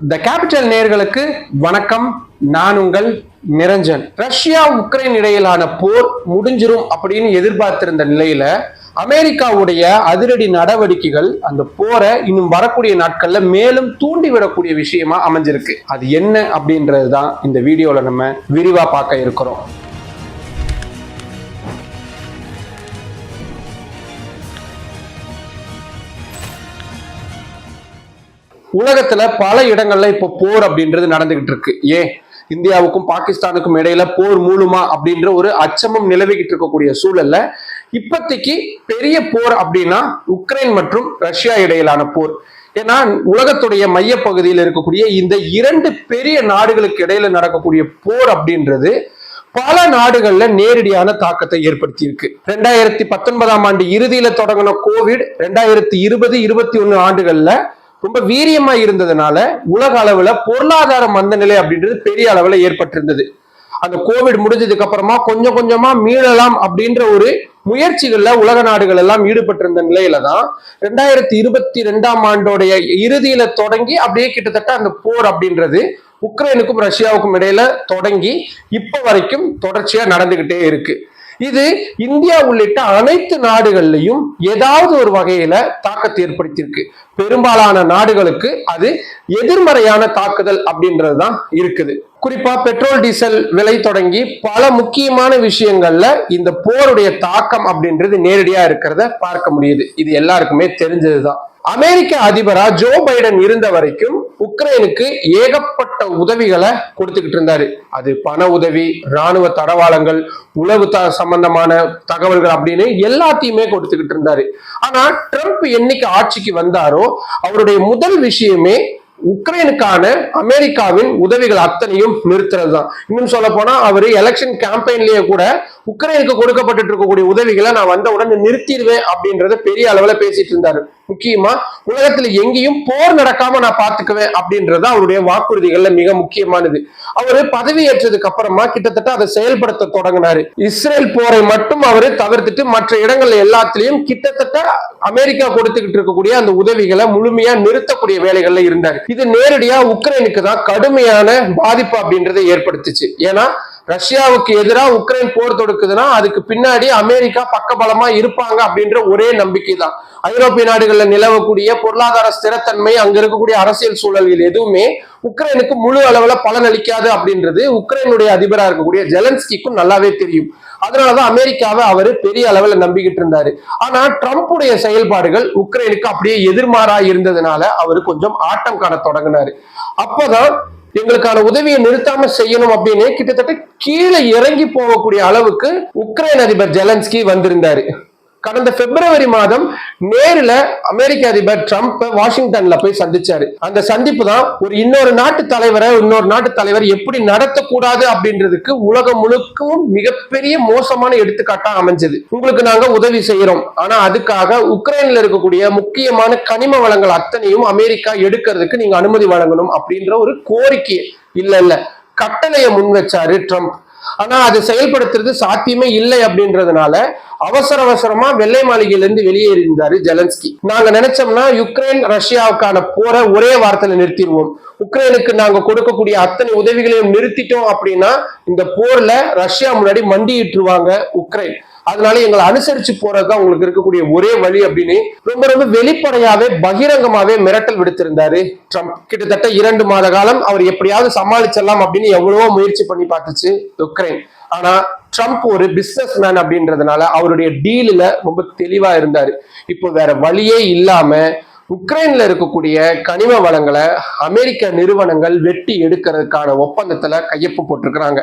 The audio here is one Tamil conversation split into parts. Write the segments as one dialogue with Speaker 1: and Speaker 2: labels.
Speaker 1: த கேபிட்டல் நேயர்களுக்கு வணக்கம். நான் உங்கள் நிரஞ்சன். ரஷ்யா உக்ரைன் இடையிலான போர் முடிஞ்சிரும் அப்படின்னு எதிர்பார்த்திருந்த நிலையில அமெரிக்காவுடைய அதிரடி நடவடிக்கைகள் அந்த போரை இன்னும் வரக்கூடிய நாட்கள்ல மேலும் தூண்டிவிடக்கூடிய விஷயமா அமைஞ்சிருக்கு. அது என்ன அப்படின்றதுதான் இந்த வீடியோல நம்ம விரிவா பார்க்க இருக்கிறோம். உலகத்துல பல இடங்கள்ல இப்ப போர் அப்படின்றது நடந்துகிட்டு இருக்கு. ஏன் இந்தியாவுக்கும் பாகிஸ்தானுக்கும் இடையில போர் மூலுமா அப்படின்ற ஒரு அச்சமும் நிலவிக்கிட்டு இருக்கக்கூடிய சூழல்ல இப்போதைக்கு பெரிய போர் அப்படின்னா உக்ரைன் மற்றும் ரஷ்யா இடையிலான போர். ஏன்னா உலகத்துடைய மைய பகுதியில் இருக்கக்கூடிய இந்த இரண்டு பெரிய நாடுகளுக்கு இடையில நடக்கக்கூடிய போர் அப்படின்றது பல நாடுகள்ல நேரடியான தாக்கத்தை ஏற்படுத்தி இருக்கு. 2019 ஆண்டு இறுதியில தொடங்கின கோவிட் 2020-21 ஆண்டுகள்ல ரொம்ப வீரியமா இருந்ததுனால உலக அளவுல பொருளாதார மந்த நிலை அப்படின்றது பெரிய அளவுல ஏற்பட்டிருந்தது. அந்த கோவிட் முடிஞ்சதுக்கு அப்புறமா கொஞ்சம் கொஞ்சமா மீளலாம் அப்படின்ற ஒரு முயற்சிகள்ல உலக நாடுகள் எல்லாம் ஈடுபட்டிருந்த நிலையில தான் 2022 ஆண்டோடைய இறுதியில தொடங்கி அப்படியே கிட்டத்தட்ட அந்த போர் அப்படின்றது உக்ரைனுக்கும் ரஷ்யாவுக்கும் இடையில தொடங்கி இப்ப வரைக்கும் தொடர்ச்சியா நடந்துகிட்டே இருக்கு. இது இந்தியா உள்ளிட்ட அனைத்து நாடுகள்லையும் ஏதாவது ஒரு வகையில தாக்கத்தை ஏற்படுத்தியிருக்கு. பெரும்பாலான நாடுகளுக்கு அது எதிர்மறையான தாக்குதல் அப்படின்றதுதான் இருக்குது. குறிப்பா பெட்ரோல் டீசல் விலை தொடங்கி பல முக்கியமான விஷயங்கள்ல இந்த போருடைய தாக்கம் அப்படின்றது நேரடியா இருக்கிறத பார்க்க முடியுது. இது எல்லாருக்குமே தெரிஞ்சதுதான். அமெரிக்க அதிபரா ஜோ பைடன் இருந்த வரைக்கும் உக்ரைனுக்கு ஏகப்பட்ட உதவிகளை கொடுத்துக்கிட்டு இருந்தாரு. அது பண உதவி, ராணுவ தடவாளங்கள், உளவு சம்பந்தமான தகவல்கள் அப்படின்னு எல்லாத்தையுமே கொடுத்துக்கிட்டு இருந்தாரு. ஆனா ட்ரம்ப் என்னைக்கு ஆட்சிக்கு வந்தாரோ அவருடைய முதல் விஷயமே உக்ரைனுக்கான அமெரிக்காவின் உதவிகள் அத்தனையும் நிறுத்துறது தான். இன்னும் சொல்ல போனா அவரு எலெக்ஷன் கேம்பெயின்லயே கூட உக்ரைனுக்கு கொடுக்கப்பட்டு இருக்கக்கூடிய உதவிகளை நான் வந்த உடனே நிறுத்திடுவேன் அப்படின்றத பெரிய அளவுல பேசிட்டு இருந்தாரு. முக்கியமா உலகத்துல எங்கேயும் போர் நடக்காம நான் பாத்துக்குவேன் அப்படின்றது அவருடைய வாக்குறுதிகள்ல மிக முக்கியமானது. அவரு பதவி ஏற்றதுக்கு அப்புறமா கிட்டத்தட்ட அதை செயல்படுத்த தொடங்கினாரு. இஸ்ரேல் போரை மட்டும் அவரு தவிர்த்துட்டு மற்ற இடங்கள்ல எல்லாத்திலையும் கிட்டத்தட்ட அமெரிக்கா கொடுத்துக்கிட்டு இருக்கக்கூடிய அந்த உதவிகளை முழுமையா நிறுத்தக்கூடிய வேலைகள்ல இருந்தாரு. இது நேரடியா உக்ரைனுக்கு தான் கடுமையான பாதிப்பு அப்படின்றத ஏற்படுத்துச்சு. ஏன்னா ரஷ்யாவுக்கு எதிராக உக்ரைன் போர் தொடுக்குதுன்னா அதுக்கு பின்னாடி அமெரிக்கா பக்கபலமா இருப்பாங்க அப்படின்ற ஒரே நம்பிக்கை தான். ஐரோப்பிய நாடுகள்ல நிலவக்கூடிய பொருளாதார ஸ்திரத்தன்மை, அங்க இருக்கக்கூடிய அரசியல் சூழல்கள் எதுவுமே உக்ரைனுக்கு முழு அளவுல பலனளிக்காது அப்படின்றது உக்ரைனுடைய அதிபராக இருக்கக்கூடிய ஜெலன்ஸ்கிக்கும் நல்லாவே தெரியும். அதனாலதான் அமெரிக்காவை அவரு பெரிய அளவுல நம்பிக்கிட்டு இருந்தாரு. ஆனா ட்ரம்புடைய செயல்பாடுகள் உக்ரைனுக்கு அப்படியே எதிர்மாறா இருந்ததுனால அவரு கொஞ்சம் ஆட்டம் காண தொடங்கினாரு. அப்பதான் எங்களுக்கான உதவியை நிறுத்தாம செய்யணும் அப்படின்னு கிட்டத்தட்ட கீழே இறங்கி போகக்கூடிய அளவுக்கு உக்ரைன் அதிபர் ஜெலன்ஸ்கி வந்திருந்தாரு. கடந்த பிப்ரவரி மாதம் நேரில் அமெரிக்க அதிபர் ட்ரம்ப் வாஷிங்டன்ல போய் சந்திச்சாரு. அந்த சந்திப்பு தான் இன்னொரு நாட்டு தலைவர் எப்படி நடத்தக்கூடாது அப்படின்றதுக்கு உலகம் முழுக்கவும் மிகப்பெரிய மோசமான எடுத்துக்காட்டா அமைஞ்சது. உங்களுக்கு நாங்க உதவி செய்யறோம், ஆனா அதுக்காக உக்ரைன்ல இருக்கக்கூடிய முக்கியமான கனிம வளங்கள் அத்தனையும் அமெரிக்கா எடுக்கிறதுக்கு நீங்க அனுமதி வழங்கணும் அப்படின்ற ஒரு கோரிக்கை இல்ல கட்டளையை முன் வச்சாரு ட்ரம்ப். ஆனா அதை செயல்படுத்துறது சாத்தியமே இல்லை அப்படின்றதுனால அவசரமா வெள்ளை மாளிகையிலிருந்து வெளியேறியிருந்தாரு ஜெலன்ஸ்கி. நாங்க நினைச்சோம்னா யுக்ரைன் ரஷ்யாவுக்கான போரை ஒரே வாரத்துல நிறுத்திடுவோம், உக்ரைனுக்கு நாங்க கொடுக்கக்கூடிய அத்தனை உதவிகளையும் நிறுத்திட்டோம் அப்படின்னா இந்த போர்ல ரஷ்யா முன்னாடி மண்டியிட்டுருவாங்க உக்ரைன், அதனால எங்களை அனுசரிச்சு போறதுதான் உங்களுக்கு இருக்கக்கூடிய ஒரே வழி அப்படின்னு ரொம்ப வெளிப்படையாவே பகிரங்கமாவே மிரட்டல் விடுத்திருந்தாரு ட்ரம்ப். கிட்டத்தட்ட 2 மாத காலம் அவர் எப்படியாவது சமாளிச்சிடலாம் அப்படின்னு எவ்வளவோ முயற்சி பண்ணி பார்த்துச்சு உக்ரைன். ஆனா ட்ரம்ப் ஒரு பிசினஸ் மேன் அப்படின்றதுனால அவருடைய டீல்ல ரொம்ப தெளிவா இருந்தாரு. இப்போ வேற வழியே இல்லாம உக்ரைன்ல இருக்கக்கூடிய கனிம வளங்களை அமெரிக்க நிறுவனங்கள் வெட்டி எடுக்கிறதுக்கான ஒப்பந்தத்துல கையொப்பு போட்டிருக்கிறாங்க.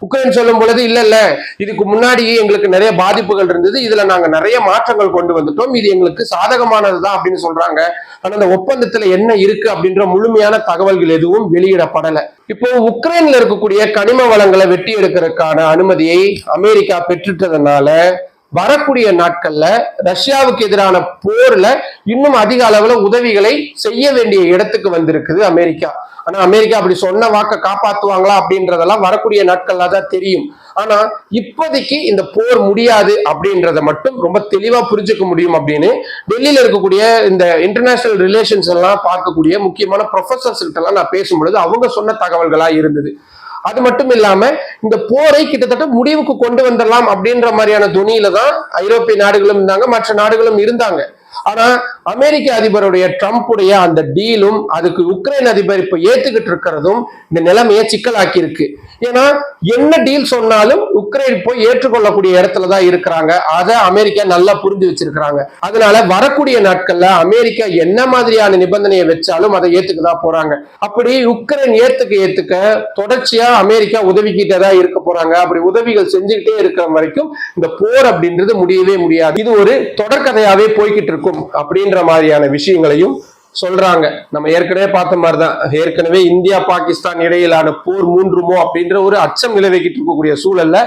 Speaker 1: உக்ரைன் சொல்லும் பொழுது இல்ல இதுக்கு முன்னாடியே எங்களுக்கு நிறைய பாதிப்புகள் இருந்தது, இதுல நாங்க நிறைய மாற்றங்கள் கொண்டு வந்துட்டோம், இது எங்களுக்கு சாதகமானதுதான் அப்படின்னு சொல்றாங்க. ஆனா அந்த ஒப்பந்தத்துல என்ன இருக்கு அப்படின்ற முழுமையான தகவல்கள் எதுவும் வெளியிடப்படல. இப்போ உக்ரைன்ல இருக்கக்கூடிய கனிம வளங்களை வெட்டி எடுக்கிறதுக்கான அனுமதியை அமெரிக்கா பெற்றுட்டதுனால வரக்கூடிய நாட்கள்ல ரஷ்யாவுக்கு எதிரான போர்ல இன்னும் அதிக அளவுல உதவிகளை செய்ய வேண்டிய இடத்துக்கு வந்திருக்குது அமெரிக்கா. ஆனா அமெரிக்கா அப்படி சொன்ன வாக்க காப்பாத்துவாங்களா அப்படின்றதெல்லாம் வரக்கூடிய நாட்கள்ல தான் தெரியும். ஆனா இப்போதைக்கு இந்த போர் முடியாது அப்படின்றத மட்டும் ரொம்ப தெளிவா புரிஞ்சுக்க முடியும் அப்படின்னு டெல்லியில இருக்கக்கூடிய இந்த இன்டர்நேஷனல் ரிலேஷன்ஸ் எல்லாம் பார்க்கக்கூடிய முக்கியமான ப்ரொஃபசர்ஸ் கிட்ட எல்லாம் நான் பேசும்பொழுது அவங்க சொன்ன தகவல்களா இருந்தது. அது மட்டும் இல்லாம இந்த போரை கிட்டத்தட்ட முடிவுக்கு கொண்டு வந்துடலாம் அப்படின்ற மாதிரியான துணியில தான் ஐரோப்பிய நாடுகளும் இருந்தாங்க, மற்ற நாடுகளும் இருந்தாங்க. ஆனா அமெரிக்க அதிபருடைய ட்ரம்புடைய அந்த டீலும் அதுக்கு உக்ரைன் அதிபர் இப்ப ஏத்துக்கிட்டு இருக்கிறதும் இந்த நிலைமையை சிக்கலாக்கி இருக்கு. ஏன்னா என்ன டீல் சொன்னாலும் உக்ரைன் போய் ஏற்றுக்கொள்ளக்கூடிய இடத்துலதான் இருக்கிறாங்க. அதை அமெரிக்கா நல்லா புரிஞ்சு வச்சிருக்கிறாங்க. அதனால வரக்கூடிய நாட்கள்ல அமெரிக்கா என்ன மாதிரியான நிபந்தனையை வச்சாலும் அதை ஏத்துக்கதான் போறாங்க. அப்படி உக்ரைன் ஏத்துக்க தொடர்ச்சியா அமெரிக்கா உதவிக்கிட்டே தான் இருக்க போறாங்க. அப்படி உதவிகள் செஞ்சுக்கிட்டே இருக்கிற வரைக்கும் இந்த போர் அப்படின்றது முடியவே முடியாது. இது ஒரு தொடர்கதையாவே போய்கிட்டு இருக்கும் அப்படின்ற மாதிரியான விஷயங்களையும் சொல்றாங்க. நம்ம ஏற்கனவே பார்த்த மாதிரிதான், ஏற்கனவே இந்தியா பாகிஸ்தான் இடையிலான போர் மூன்றுமோ அப்படின்ற ஒரு அச்சம் நிலவிக்கிட்டு இருக்கக்கூடிய சூழல்ல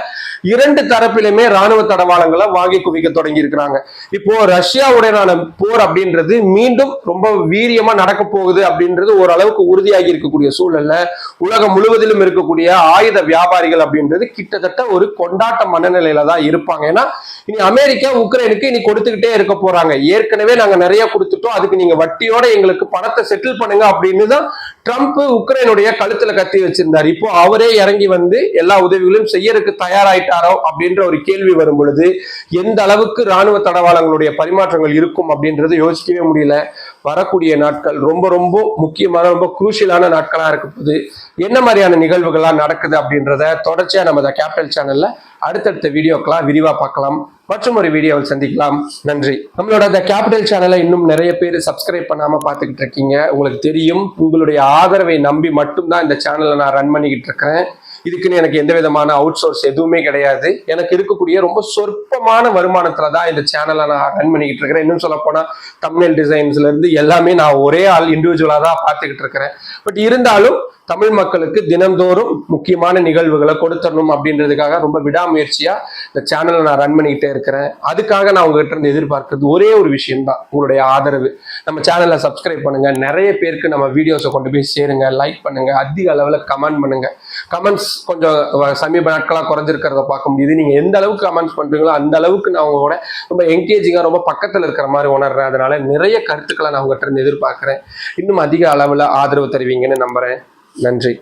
Speaker 1: இரண்டு தரப்பிலுமே ராணுவ தடவாளங்களை வாங்கி குவிக்க தொடங்கி இருக்கிறாங்க. இப்போ ரஷ்யாவுடனான போர் அப்படின்றது மீண்டும் ரொம்ப வீரியமா நடக்க போகுது அப்படின்றது ஓரளவுக்கு உறுதியாகி இருக்கக்கூடிய சூழல்ல உலகம் முழுவதிலும் இருக்கக்கூடிய ஆயுத வியாபாரிகள் அப்படின்றது கிட்டத்தட்ட ஒரு கொண்டாட்ட மனநிலையில தான் இருப்பாங்க. ஏன்னா இனி அமெரிக்கா உக்ரைனுக்கு இனி கொடுத்துக்கிட்டே இருக்க போறாங்க. ஏற்கனவே நாங்க நிறைய கொடுத்துட்டோம், அதுக்கு நீங்க வட்டியோட எங்களுக்கு பணத்தை செட்டில் பண்ணுங்க அப்படின்னு தான் ட்ரம்ப் உக்ரைனுடைய கழுத்துல கத்தி வச்சிருந்தார். இப்போ அவரே இறங்கி வந்து எல்லா உதவிகளையும் செய்யறதுக்கு தயாராயிட்டாரோ அப்படின்ற ஒரு கேள்வி வரும் பொழுது எந்த அளவுக்கு ராணுவ தடவாளங்களுடைய பரிமாற்றங்கள் இருக்கும் அப்படின்றது யோசிக்கவே முடியல. வரக்கூடிய நாட்கள் ரொம்ப ரொம்ப முக்கியமான ரொம்ப குரூஷியலான நாட்களா இருக்க போது என்ன மாதிரியான நிகழ்வுகள்லாம் நடக்குது அப்படின்றத தொடர்ச்சியா நம்ம கேபிட்டல் சேனல்ல அடுத்தடுத்த வீடியோக்கெல்லாம் விரிவா பார்க்கலாம். மற்றும் ஒரு வீடியோவில் சந்திக்கலாம். நன்றி. நம்மளோட இந்த கேபிட்டல் சேனலை இன்னும் நிறைய பேர் சப்ஸ்கிரைப் பண்ணாம பார்த்துக்கிட்டு இருக்கீங்க. உங்களுக்கு தெரியும், உங்களுடைய ஆதரவை நம்பி மட்டும்தான் இந்த சேனலை நான் ரன் பண்ணிக்கிட்டு இருக்கிறேன். இதுக்குன்னு எனக்கு எந்த விதமான அவுட் சோர்ஸ் எதுவுமே கிடையாது. எனக்கு இருக்கக்கூடிய ரொம்ப சொற்பமான வருமானத்துல தான் இந்த சேனலை நான் ரன் பண்ணிக்கிட்டு இருக்கிறேன். இன்னும் சொல்ல போனா தம்ப்நெயில் டிசைன்ஸ்ல இருந்து எல்லாமே நான் ஒரே ஆள் இண்டிவிஜுவலா தான் பார்த்துக்கிட்டு இருக்கிறேன். பட் இருந்தாலும் தமிழ் மக்களுக்கு தினந்தோறும் முக்கியமான நிகழ்வுகளை கொடுத்தரணும் அப்படின்றதுக்காக ரொம்ப விடாமுயற்சியா இந்த சேனலை நான் ரன் பண்ணிக்கிட்டே இருக்கிறேன். அதுக்காக நான் உங்ககிட்ட இருந்து எதிர்பார்க்கறது ஒரே ஒரு விஷயம் தான், உங்களுடைய ஆதரவு. நம்ம சேனலை சப்ஸ்கிரைப் பண்ணுங்க, நிறைய பேருக்கு நம்ம வீடியோஸை கொண்டு போய் சேருங்க, லைக் பண்ணுங்க, அதிக அளவில் கமெண்ட் பண்ணுங்க. கமெண்ட்ஸ் கொஞ்சம் சமீப நாட்களாக குறைஞ்சிருக்கிறத பார்க்க முடியுது. நீங்க எந்த அளவுக்கு கமெண்ட்ஸ் பண்றீங்களோ அந்த அளவுக்கு நான் உங்களோட ரொம்ப என்கேஜிங்கா ரொம்ப பக்கத்தில் இருக்கிற மாதிரி உணர்றேன். அதனால நிறைய கருத்துக்களை நான் உங்ககிட்ட இருந்து எதிர்பார்க்கிறேன். இன்னும் அதிக அளவில் ஆதரவு தருவீங்கன்னு நம்புறேன். நன்றி.